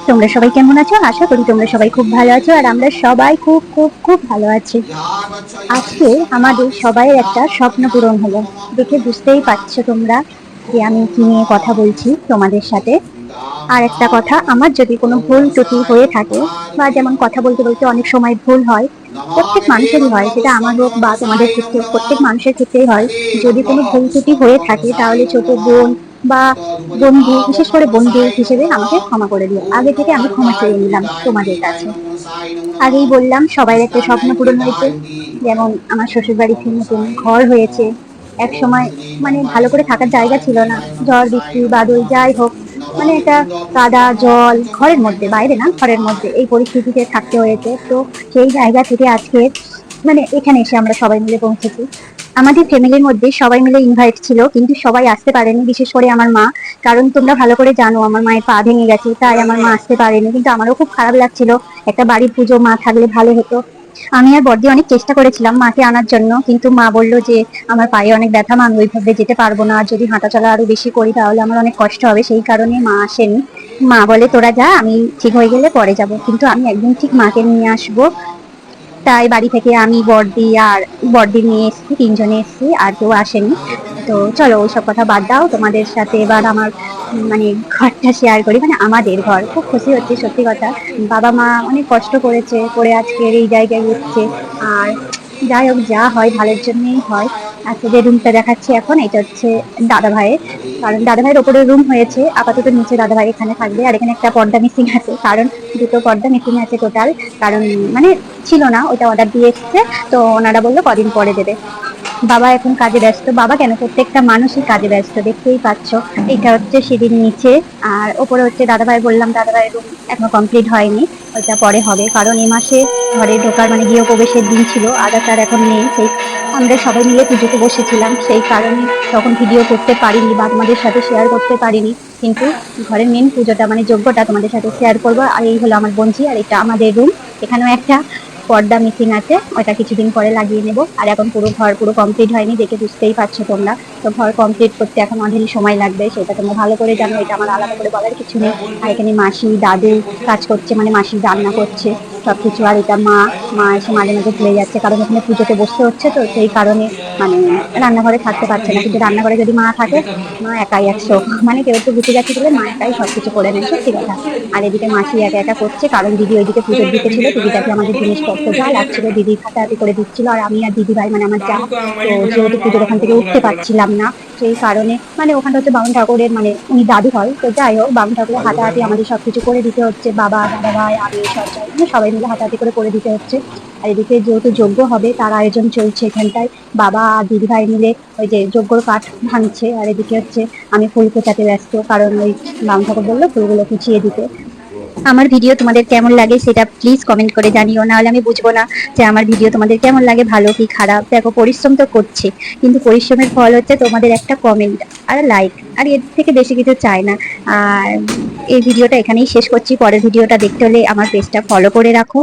তোমরা সবাই কেমন আছো? আশা করি তোমরা সবাই খুব ভালো আছো, আর আমরা সবাই খুব খুব খুব ভালো আছি। আজকে আমাদের সবাই একটা স্বপ্ন পূরণ হলো। দেখে বুঝতেই পারছো তোমরা যে আমি কি নিয়ে কথা বলছি তোমাদের সাথে। আর একটা কথা, আমার যদি কোনো ভুল ত্রুটি হয়ে থাকে, বা যেমন কথা বলতে বলতে অনেক সময় ভুল হয়, প্রত্যেক মানুষেরই হয়, সেটা আমার হোক বা তোমাদের ক্ষেত্রে, প্রত্যেক মানুষের ক্ষেত্রেই হয়। যদি কোনো ভুল ত্রুটি হয়ে থাকে তাহলে ছোট বোন বা বন্ধু, বিশেষ করে বন্ধু হিসেবে আমাকে ক্ষমা করে দিও। আগে থেকে আমি ক্ষমা চেয়ে নিলাম তোমাদের কাছে। আগেই বললাম সবাই একটা স্বপ্ন পূরণ হয়েছে। যেমন আমার শ্বশুর বাড়িতে নতুন ঘর হয়েছে। এক সময় মানে ভালো করে থাকার জায়গা ছিল না, ঝড় বৃষ্টি বাদল যাই হোক, মানে একটা কাদা জল, ঘরের মধ্যে, বাইরে না, ঘরের মধ্যে এই পরিস্থিতিতে থাকতে হয়েছে। তো সেই জায়গা থেকে আজকে মানে এখানে এসে আমরা সবাই মিলে পৌঁছেছি। আমাদের ফ্যামিলির মধ্যে সবাই মিলে ইনভাইট ছিল, কিন্তু সবাই আসতে পারেনি, বিশেষ করে আমার মা। কারণ তোমরা ভালো করে জানো আমার মায়ের পা ভেঙে গেছে, তাই আমার মা আসতে পারেনি। কিন্তু আমারও খুব খারাপ লাগছিল, একটা বাড়ির পুজো, মা থাকলে ভালো হতো। আমি আর বড়দি অনেক চেষ্টা করেছিলাম মাকে আনার জন্য, কিন্তু মা বলল যে আমার পায়ে অনেক ব্যথা, মা আমি ওইভাবে যেতে পারবো না, আর যদি হাঁটা চলা আরো বেশি করি তাহলে আমার অনেক কষ্ট হবে, সেই কারণে মা আসেনি। মা বলে তোরা যা, আমি ঠিক হয়ে গেলে পরে যাব, কিন্তু আমি একদম ঠিক মাকে নিয়ে আসবো। তাই বাড়ি থেকে আমি, বড়দি আর বড়দির নিয়ে এসেছি, তিনজনে এসেছি, আর কেউ আসেনি। তো চলো ওইসব কথা বাদ দাও, তোমাদের সাথে এবার আমার মানে ঘরটা শেয়ার করি, মানে আমাদের ঘর। খুব খুশি হচ্ছে সত্যি কথা। বাবা মা অনেক কষ্ট করেছে, করে আজকের এই জায়গায় এসছে। আর যাই হোক, যা হয় ভালোর জন্যই হয়। আজকে যে রুমটা দেখাচ্ছি এখন, এটা হচ্ছে দাদা ভাইয়ের। কারণ দাদা ভাইয়ের ওপরে রুম হয়েছে, আপাতত নিচে দাদা ভাই এখানে থাকবে। আর এখানে একটা পর্দা মিসিং আছে, কারণ দুটো পর্দা মিসিং আছে টোটাল। কারণ মানে ছিল না, ওটা অর্ডার দিয়ে এসছে। তো ওনারা বললো কদিন পরে দেবে। বাবা এখন কাজে ব্যস্ত, বাবা কেন, প্রত্যেকটা মানুষই কাজে ব্যস্ত, দেখতেই পাচ্ছ। এটা হচ্ছে সিঁড়ির নিচে। আর ওপরে হচ্ছে দাদাভাই, বললাম দাদাভাইয়ের রুম এখনো কমপ্লিট হয়নি, ওইটা পরে হবে। কারণ এই মাসে ঘরে ঢোকার মানে গৃহপ্রবেশের দিন ছিল, আধার কার্ড এখন নেই। সেই আমরা সবাই মিলে পুজোতে বসেছিলাম, সেই কারণে তখন ভিডিও করতে পারিনি বা তোমাদের সাথে শেয়ার করতে পারিনি। কিন্তু ঘরের মেন পুজোটা মানে যজ্ঞটা তোমাদের সাথে শেয়ার করবো। আর এই হলো আমার বোনঝি, আর এটা আমাদের রুম। এখানেও একটা পর্দা মিসিং আছে, ওটা কিছুদিন পরে লাগিয়ে নেব। আর এখন পুরো ঘর পুরো কমপ্লিট হয়নি, দেখে বুঝতেই পারছো তোমরা। তো ঘর কমপ্লিট করতে এখন অনেক সময় লাগবে, সেটা তোমরা ভালো করে জানো, এটা আমার আলাদা করে বলার কিছু নেই। আর এখানে মাসি দাদু কাজ করছে, মানে মাসি রান্না করছে সবকিছু। আর এটা মা, মা এসে মাঝে মাঝে ভুলে যাচ্ছে, কারণ এখানে পুজোতে বসতে হচ্ছে, তো সেই কারণে মানে রান্নাঘরে থাকতে পারছে না। কিন্তু রান্নাঘরে যদি মা থাকে, মা একাই একশো, মানে কেউ একটু গুছিয়ে যাচ্ছে বলে মা একাই সবকিছু করে নেয়, সত্যি কথা। আর এদিকে মাসি একা একা করছে, কারণ দিদি ওইদিকে পুজোর দিকে ছিল, দিদিটাকে আমাদের জিনিসপত্র যা লাগছিল দিদি হাতাহাতি করে দিচ্ছিল। আর আমি আর দিদি ভাই মানে আমার যা, তো যেহেতু পুজোর ওখান থেকে উঠতে পারছিলাম না, সেই কারণে মানে ওখানটা হচ্ছে বামুন ঠাকুরের, মানে উনি দাদু হয়, তো যাই হোক বামুন ঠাকুরের হাতাহাতি আমাদের সবকিছু করে দিতে হচ্ছে, বাবা দাদা ভাই আমি সঞ্জয় মানে সবাই মিলে হাতাহাতি করে দিতে হচ্ছে। আর এদিকে যেহেতু যজ্ঞ হবে তার আয়োজন চলছে এখানটায়, বাবা আর দিদি ভাই মিলে ওই যে যজ্ঞর কাঠ ভাঙছে। আর এদিকে হচ্ছে আমি ফুল কোচাতে ব্যস্ত, কারণ ওই বামুন ঠাকুর বললো ফুলগুলো কুচিয়ে দিতে। আমার ভিডিও তোমাদের কেমন লাগে সেটা প্লিজ কমেন্ট করে জানিও, নাহলে আমি বুঝবো না যে আমার ভিডিও তোমাদের কেমন লাগে, ভালো কি খারাপ। দেখো পরিশ্রম তো করছি, কিন্তু পরিশ্রমের ফল হচ্ছে তোমাদের একটা কমেন্ট আর লাইক, আর এর থেকে বেশি কিছু চাই না। আর এই ভিডিওটা এখানেই শেষ করছি, পরের ভিডিওটা দেখতে হলে আমার পেজটা ফলো করে রাখো।